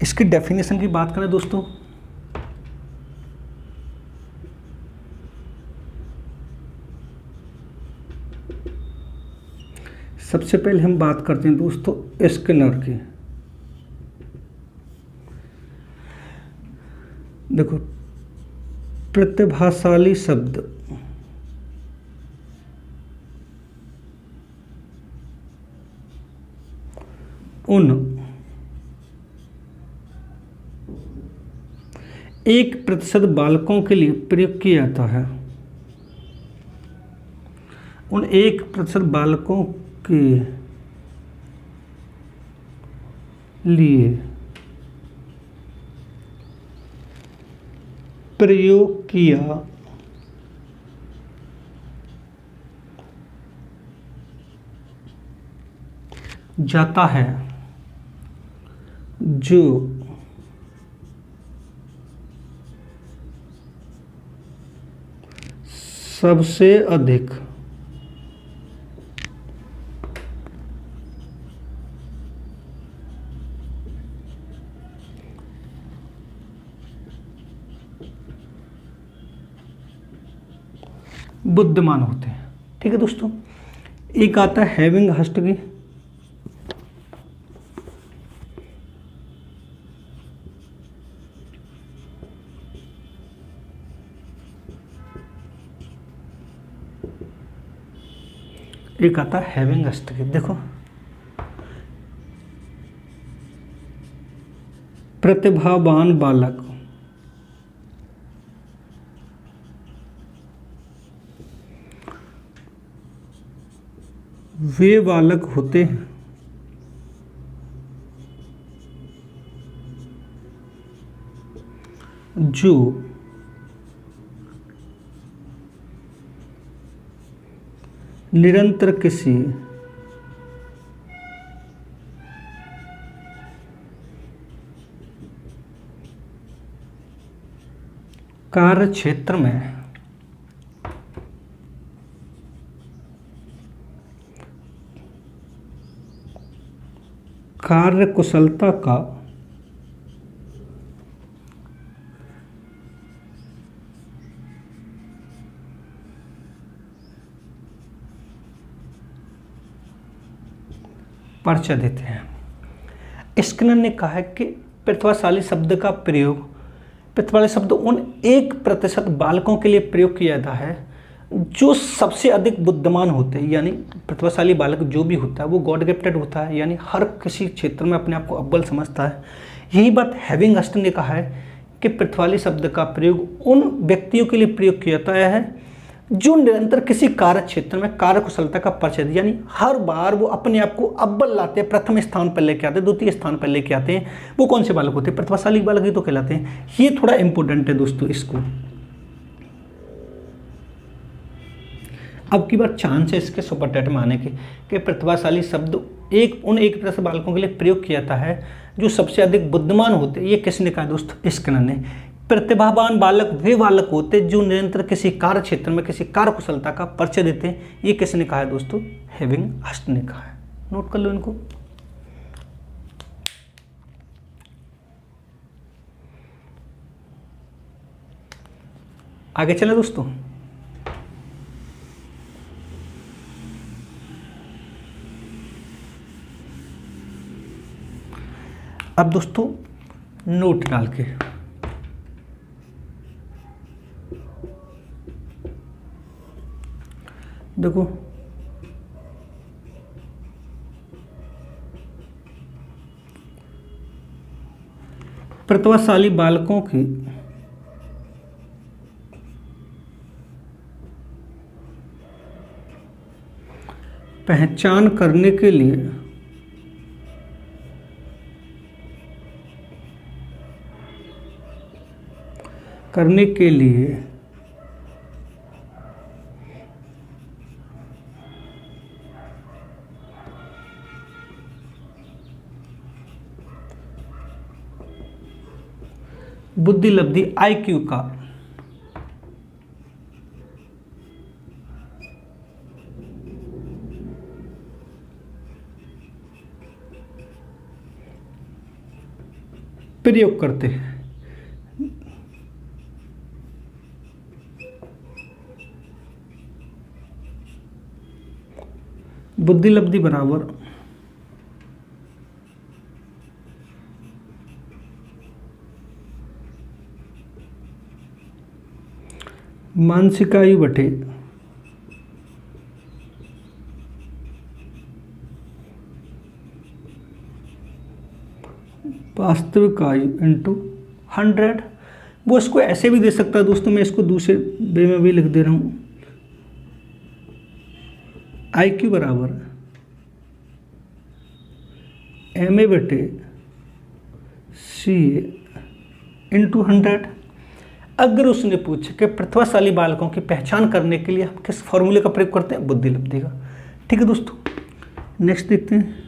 S1: इसकी डेफिनेशन की बात करें दोस्तों, सबसे पहले हम बात करते हैं दोस्तों स्किनर की। देखो, प्रतिभाशाली शब्द उन 1% बालकों के लिए प्रयोग किया जाता है। उन 1% बालकों के लिए प्रयोग किया जाता है, जो सबसे अधिक बुद्धिमान होते हैं। ठीक है दोस्तों, एक आता है हैविंग हस्ट की। एक आता है हैविंग हस्ट की। देखो, प्रतिभावान बालक वे बालक होते हैं जो निरंतर किसी कार्य क्षेत्र में कार्य कुशलता का परिचय देते हैं। स्किनर ने कहा है कि प्रतिभाशाली शब्द का प्रयोग, प्रतिभाशाली शब्द उन 1% बालकों के लिए प्रयोग किया जाता है जो सबसे अधिक बुद्धिमान होते हैं। यानी प्रतिभाशाली बालक जो भी होता है वो गॉड गिफ्टेड होता है, यानी हर किसी क्षेत्र में अपने आप को अव्वल समझता है। यही बात हैविंग हस्ट ने कहा है कि प्रतिभाशाली शब्द का प्रयोग उन व्यक्तियों के लिए प्रयोग किया जाता है जो निरंतर किसी कार्य क्षेत्र में कार्य कुशलता का परिचय दे, यानी हर बार वो अपने आप को अव्वल लाते हैं, प्रथम स्थान पर लेके आते हैं, द्वितीय स्थान पर लेके आते हैं। वो कौन से बालक होते हैं? प्रतिभाशाली बालक ही तो कहलाते हैं। ये थोड़ा इंपॉर्टेंट है दोस्तों। इसको अब की बार चांस है इसके सुपर टेट में आने के कि प्रतिभाशाली शब्द उन 1% बालकों के लिए प्रयोग किया जाता है जो सबसे अधिक बुद्धिमान होते हैं। ये किसने कहा दोस्तों? स्किनर ने। प्रतिभावान बालक वे बालक होते जो निरंतर किसी कार्य क्षेत्र में किसी कार्य कुशलता का परिचय देते हैं। ये किसने कहा है दोस्तों? हैविंग हस्ट ने कहा है। नोट कर लो इनको। आगे चले दोस्तों। अब दोस्तों नोट डाल के देखो, प्रतिभाशाली बालकों की पहचान करने के लिए बुद्धि लब्धि IQ का प्रयोग करते हैं। बुद्धि लब्धि बराबर मानसिक आयु बटे वास्तविक आयु इंटू 100। वो इसको ऐसे भी दे सकता है दोस्तों, मैं इसको दूसरे वे में भी लिख दे रहा हूँ। IQ बराबर MA बटे CA इंटू 100। अगर उसने पूछा कि प्रतिभाशाली बालकों की पहचान करने के लिए हम किस फॉर्मूले का प्रयोग करते हैं, बुद्धि लब्धि का। ठीक है दोस्तों, नेक्स्ट देखते हैं।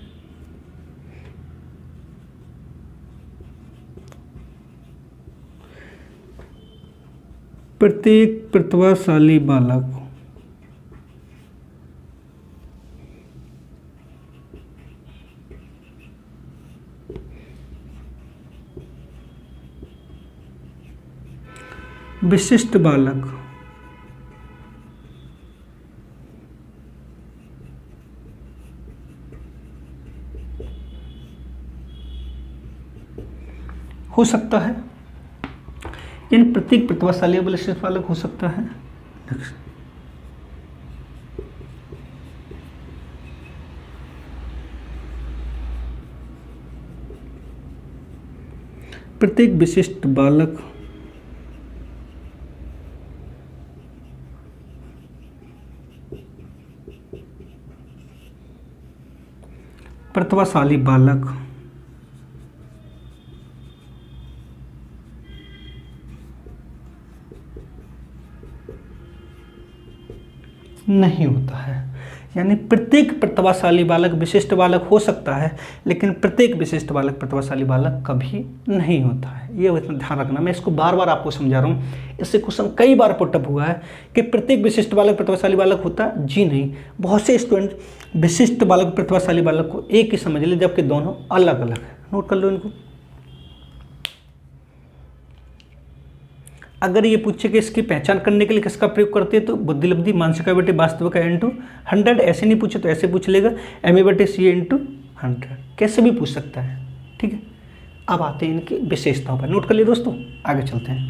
S1: प्रत्येक प्रतिभाशाली बालक विशिष्ट बालक हो सकता है, इन प्रत्येक प्रतिभाशाली विशिष्ट बालक हो सकता है। प्रत्येक विशिष्ट बालक प्रतिभाशाली बालक नहीं होता है। यानी प्रत्येक प्रतिभाशाली बालक विशिष्ट बालक हो सकता है, लेकिन प्रत्येक विशिष्ट बालक प्रतिभाशाली बालक कभी नहीं होता है। ये ध्यान रखना, मैं इसको बार बार आपको समझा रहा हूँ। इससे क्वेश्चन कई बार पुटअप हुआ है कि प्रत्येक विशिष्ट बालक प्रतिभाशाली बालक होता है। जी नहीं, बहुत से स्टूडेंट विशिष्ट बालक प्रतिभाशाली बालक को एक ही समझ ले, जबकि दोनों अलग अलग है। नोट कर लो इनको। अगर ये पूछे कि इसकी पहचान करने के लिए किसका प्रयोग करते हैं, तो बुद्धि लब्धि मानसिक आयु बटे वास्तविक आयु इंटू 100। ऐसे नहीं पूछे तो ऐसे पूछ लेगा, MA बटे CA इंटू 100। कैसे भी पूछ सकता है। ठीक है, अब आते हैं इनकी विशेषताओं पर। नोट कर लिए दोस्तों, आगे चलते हैं।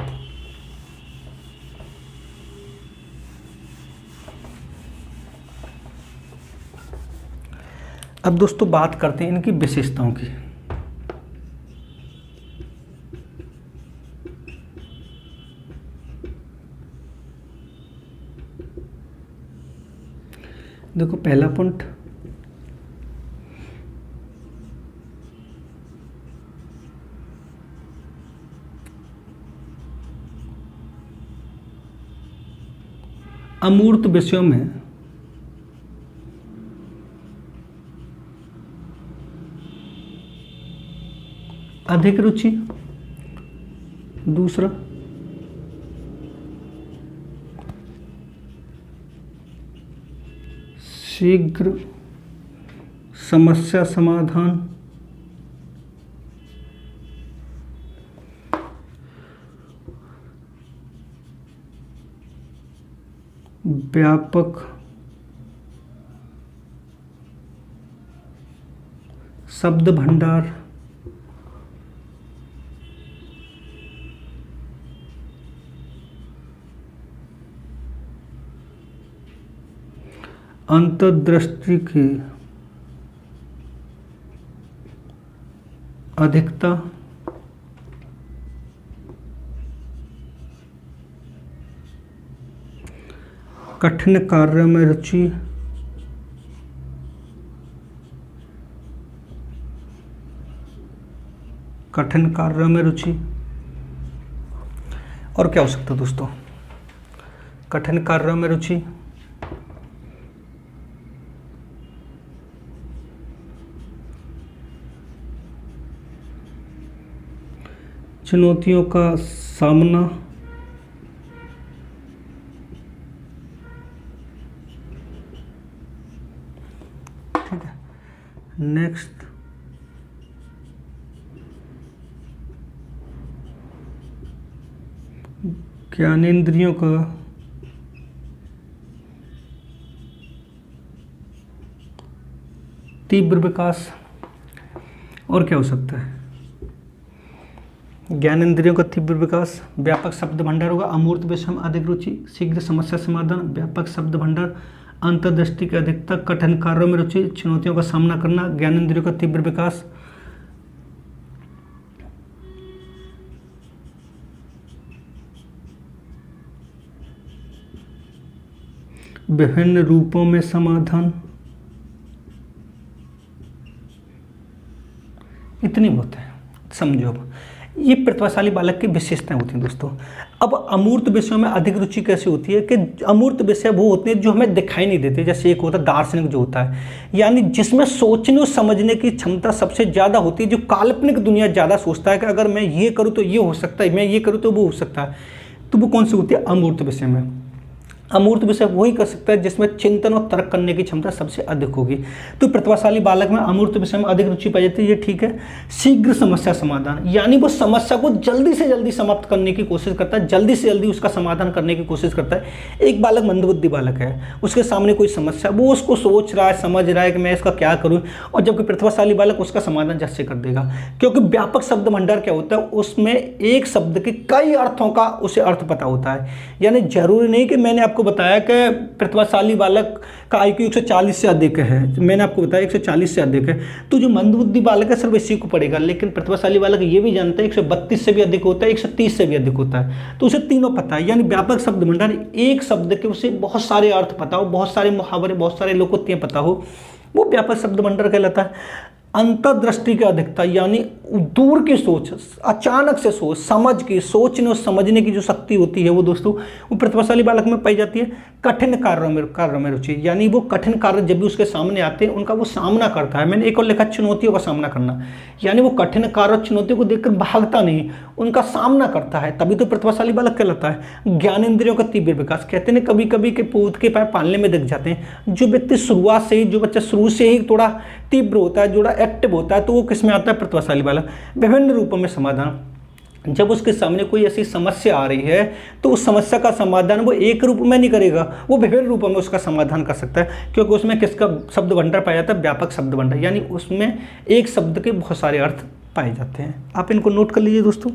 S1: अब दोस्तों बात करते हैं इनकी विशेषताओं की। देखो पहला पॉइंट, अमूर्त विषयों में अधिक रुचि। दूसरा, शीघ्र समस्या समाधान। व्यापक शब्द भंडार अंतर्दृष्टि की अधिकता कठिन कार्य में रुचि कठिन कार्य में रुचि और क्या हो सकता है दोस्तों? कठिन कार्यों में रुचि, चुनौतियों का सामना, ठीक है। नेक्स्ट, ज्ञानेंद्रियों का तीव्र विकास और क्या हो सकता है? ज्ञानेंद्रियों का तीव्र विकास, व्यापक शब्द भंडार होगा, अमूर्त विषय में अधिक रुचि, शीघ्र समस्या समाधान, व्यापक शब्द भंडार, अंतर्दृष्टि की अधिकता, कठिन कार्यों में रुचि, चुनौतियों का सामना करना, ज्ञानेंद्रियों का तीव्र विकास, विभिन्न रूपों में समाधान। इतनी बहुत है, समझो। अब ये प्रतिभाशाली बालक की विशेषताएं होती हैं दोस्तों। अब अमूर्त विषयों में अधिक रुचि कैसे होती है कि अमूर्त विषय वो होते हैं जो हमें दिखाई नहीं देते। जैसे एक होता है दार्शनिक, जो होता है यानी जिसमें सोचने और समझने की क्षमता सबसे ज़्यादा होती है, जो काल्पनिक दुनिया ज़्यादा सोचता है कि अगर मैं ये करूँ तो ये हो सकता है, मैं ये करूँ तो वो हो सकता है। तो वो कौन सी होती है? अमूर्त विषय में। अमूर्त विषय वही कर सकता है जिसमें चिंतन और तर्क करने की क्षमता सबसे अधिक होगी। तो प्रतिभाशाली बालक में अमूर्त विषय में अधिक रुचि पाई जाती है, ये ठीक है। शीघ्र समस्या समाधान, यानी वो समस्या को जल्दी से जल्दी समाप्त करने की कोशिश करता है, जल्दी से जल्दी उसका समाधान करने की कोशिश करता है। एक बालक मंदबुद्धि बालक है, उसके सामने कोई समस्या, वो उसको सोच रहा है, समझ रहा है कि मैं इसका क्या करूँ, और जबकि प्रतिभाशाली बालक उसका समाधान झट से कर देगा। क्योंकि व्यापक शब्द भंडार क्या होता है? उसमें एक शब्द के कई अर्थों का उसे अर्थ पता होता है। यानी जरूरी नहीं कि मैंने आपको बताया कि प्रतिभाशाली बालक का IQ 140 से अधिक है, मैंने आपको बताया 140 से अधिक है, तो जो मंदबुद्धि बालक है सिर्फ इसी को पढ़ेगा। लेकिन प्रतिभाशाली बालक ये भी जानता है 132 से भी अधिक होता है, 130 से भी अधिक होता है, तो उसे तीनों पता है। यानी व्यापक शब्द भंडार, एक शब्द के उसे बहुत सारे अर्थ पता हो, बहुत सारे मुहावरे, बहुत सारे लोकोक्तियां पता हो, वो व्यापक शब्द भंडार कहलाता है। अंतर्दृष्टि की अधिकता, यानी दूर की सोच, अचानक से सोच, समझ की, सोचने और समझने की जो शक्ति होती है वो दोस्तों वो प्रतिभाशाली बालक में पाई जाती है। कठिन कार्यों में रुचि, यानी वो कठिन कार्य जब भी उसके सामने आते हैं उनका वो सामना करता है। मैंने एक और लिखा चुनौतियों का सामना करना, यानी वो कठिन कार्य और चुनौतियों को देखकर भागता नहीं, उनका सामना करता है, तभी तो प्रतिभाशाली बालक कहलाता है। ज्ञानेंद्रियों का तीव्र विकास, कहते हैं कभी कभी के पूत के पैर पालने में दिख जाते हैं। जो व्यक्ति शुरुआत से ही, जो बच्चा शुरू से ही थोड़ा तीव्र होता है, थोड़ा एक्टिव होता है, तो वो किस में आता है? प्रतिभाशाली बालक। विभिन्न रूपों में समाधान, जब उसके सामने कोई ऐसी समस्या आ रही है तो उस समस्या का समाधान वो एक रूप में नहीं करेगा, वो विभिन्न रूपों में उसका समाधान कर सकता है। क्योंकि उसमें किसका शब्द भंडार पाया जाता है? व्यापक शब्द भंडार, यानी उसमें एक शब्द के बहुत सारे अर्थ पाए जाते हैं। आप इनको नोट कर लीजिए दोस्तों।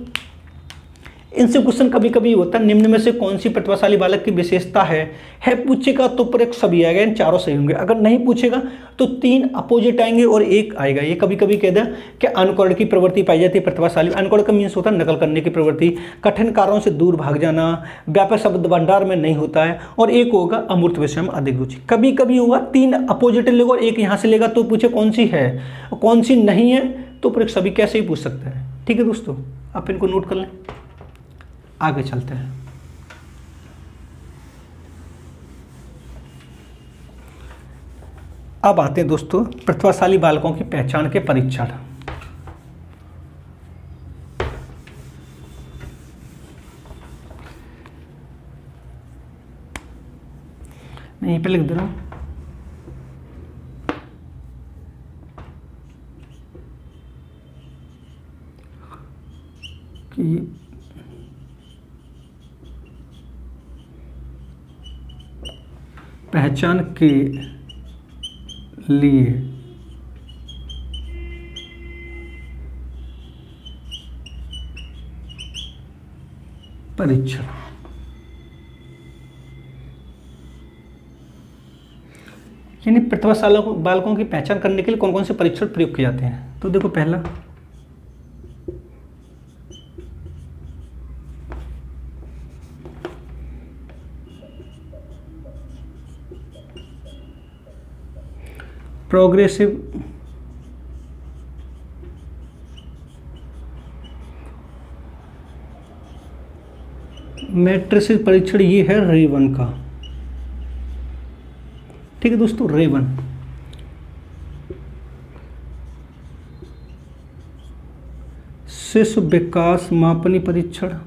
S1: इनसे क्वेश्चन कभी कभी होता है, निम्न में से कौन सी प्रतिभाशाली बालक की विशेषता है पूछेगा तो पर एक सभी आएगा, इन चारों सही होंगे। अगर नहीं पूछेगा तो 3 अपोजिट आएंगे और 1 आएगा। ये कभी कभी कह दे कि अनुकरण की प्रवृत्ति पाई जाती है प्रतिभाशाली। अनुकरण का मीन्स होता है नकल करने की प्रवृत्ति, कठिन कार्यों से दूर भाग जाना, व्यापक शब्द भंडार में नहीं होता है, और 1 होगा अमूर्त विषय में अधिक रुचि। कभी कभी होगा 3 अपोजिट लेगा और 1 यहाँ से लेगा, तो पूछे कौन सी है और कौन सी नहीं है, तो पर सभी कैसे ही पूछ सकते हैं। ठीक है दोस्तों, आप इनको नोट कर लें, आगे चलते हैं। अब आते हैं दोस्तों प्रतिभाशाली बालकों की पहचान के परीक्षण। मैं यहीं पे लिख दे रहा हूं कि पहचान के लिए परीक्षण। यानी प्रतिभाशाली बालकों की पहचान करने के लिए कौन कौन से परीक्षण प्रयोग किए जाते हैं। तो देखो, पहला प्रोग्रेसिव मैट्रिसेस परीक्षण, ये है रेवन का। ठीक है दोस्तों, रेवन। शिशु विकास मापनी परीक्षण,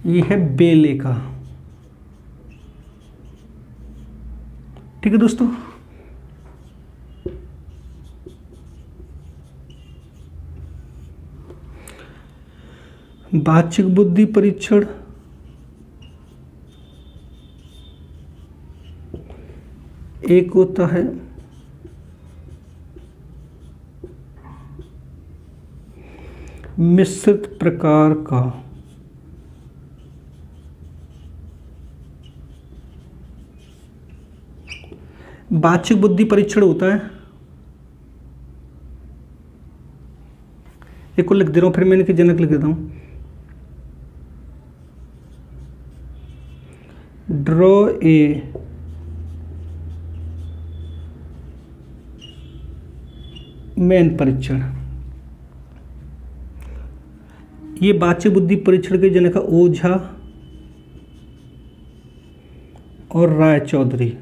S1: ये है बेले का। ठीक है दोस्तों, बाचिक बुद्धि परीक्षण, एक होता है मिश्रित प्रकार का। बाचिक बुद्धि परीक्षण होता है, एक को लिख दे रहा हूं, फिर मैंने कि जनक लिख देता हूं। ड्रॉ ए मैन परीक्षण, ये बाचिक बुद्धि परीक्षण के जनक ओझा और राय चौधरी।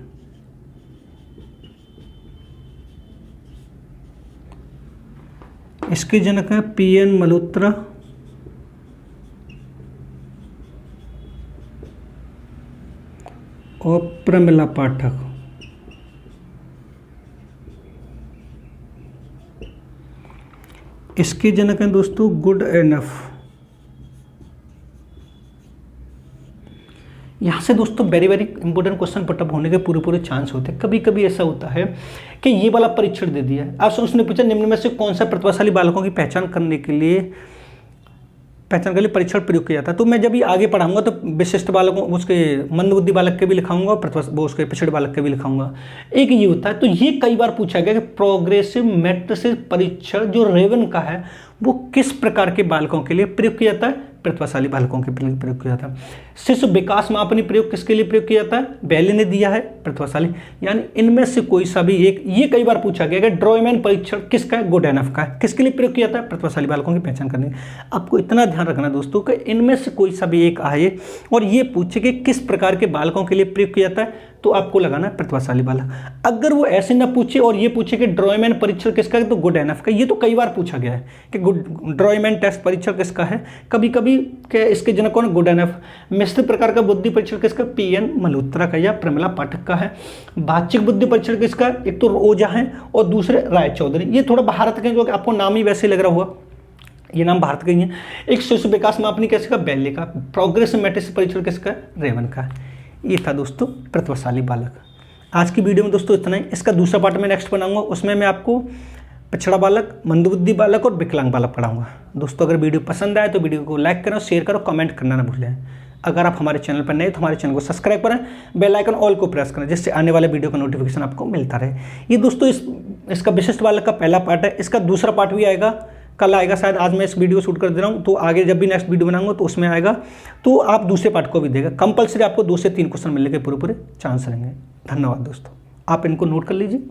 S1: इसके जनक हैं पीएन मल्होत्रा और प्रमिला पाठक। इसके जनक हैं दोस्तों गुड एनफ। यहाँ से दोस्तों very very important question put up होने के पूरे चांस होते हैं। कभी कभी ऐसा होता है कि ये वाला परीक्षण दे दिया है, आपसे उसने पूछा निम्न में से कौन सा प्रतिभाशाली बालकों की पहचान करने के लिए परीक्षण प्रयोग किया जाता है। तो मैं जब ये आगे पढ़ाऊंगा तो विशिष्ट बालकों, उसके मंदबुद्धि बालक के भी लिखाऊंगा और वो उसके पिछड़े बालक के भी लिखाऊंगा। एक ये होता है, तो ये कई बार पूछा गया कि प्रोग्रेसिव मैट्रिसेस परीक्षण जो रेवन का है वो किस प्रकार के बालकों के लिए प्रयोग किया जाता है, प्रतिभाशाली बालकों के लिए प्रयोग किया जाता है। शिशु विकास मापनी प्रयोग किसके लिए प्रयोग किया जाता है, बेले ने दिया है, प्रतिभाशाली। यानी इनमें से कोई सा भी एक, ये कई बार पूछा गया कि ड्रॉयमैन परीक्षण किसका है, गुडेनफ का है, किसके लिए प्रयोग किया जाता है, प्रतिभाशाली बालकों की पहचान करने। आपको इतना ध्यान रखना दोस्तों कि इनमें से कोई सा भी एक आए और ये पूछे कि किस प्रकार के बालकों के लिए प्रयोग किया जाता है, तो आपको लगाना है प्रतिभाशाली बालक। अगर वो ऐसे ना पूछे और ये पूछे कि ड्रॉयमैन परीक्षण किसका है, तो गुडेनफ का। ये तो कई बार पूछा गया है कि ड्रॉयमैन टेस्ट परीक्षण किसका है, कभी कभी के इसके जनक कौन, गुडेनफ। मिश्रित प्रकार का बुद्धि परीक्षण किसका, पीएन मल्होत्रा का या प्रमिला पाठक का है। बाचिक बुद्धि परीक्षण किसका, एक तो ओझा है और दूसरे राय चौधरी। ये थोड़ा भारत के, जो आपको नाम ही वैसे लग रहा हुआ, ये नाम भारत के ही है। एक शिशु विकास मापनी किसका, बेले का। प्रोग्रेसिव मैट्रिसेस परीक्षण किसका, रेवन का। ये था दोस्तों प्रतिभाशाली बालक। आज की वीडियो में दोस्तों इतना ही। इसका दूसरा पार्ट मैं नेक्स्ट बनाऊंगा, उसमें मैं आपको पिछड़ा बालक, मंदबुद्धि बालक और विकलांग बालक पढ़ाऊंगा। दोस्तों अगर वीडियो पसंद आए तो वीडियो को लाइक करो, शेयर करो, कमेंट करना ना भूलें। अगर आप हमारे चैनल पर नए तो हमारे चैनल को सब्सक्राइब करें, बेल आइकन ऑल को प्रेस करें, जिससे आने वाले वीडियो का नोटिफिकेशन आपको मिलता रहे। ये दोस्तों इसका विशिष्ट बालक का पहला पार्ट है। इसका दूसरा पार्ट भी आएगा, कल आएगा शायद। आज मैं इस वीडियो शूट कर दे रहा हूँ, तो आगे जब भी नेक्स्ट वीडियो बनाऊंगा तो उसमें आएगा, तो आप दूसरे पार्ट को भी देगा। कंपलसरी आपको 2 से 3 क्वेश्चन मिलने के पूरे चांस रहेंगे। धन्यवाद दोस्तों, आप इनको नोट कर लीजिए।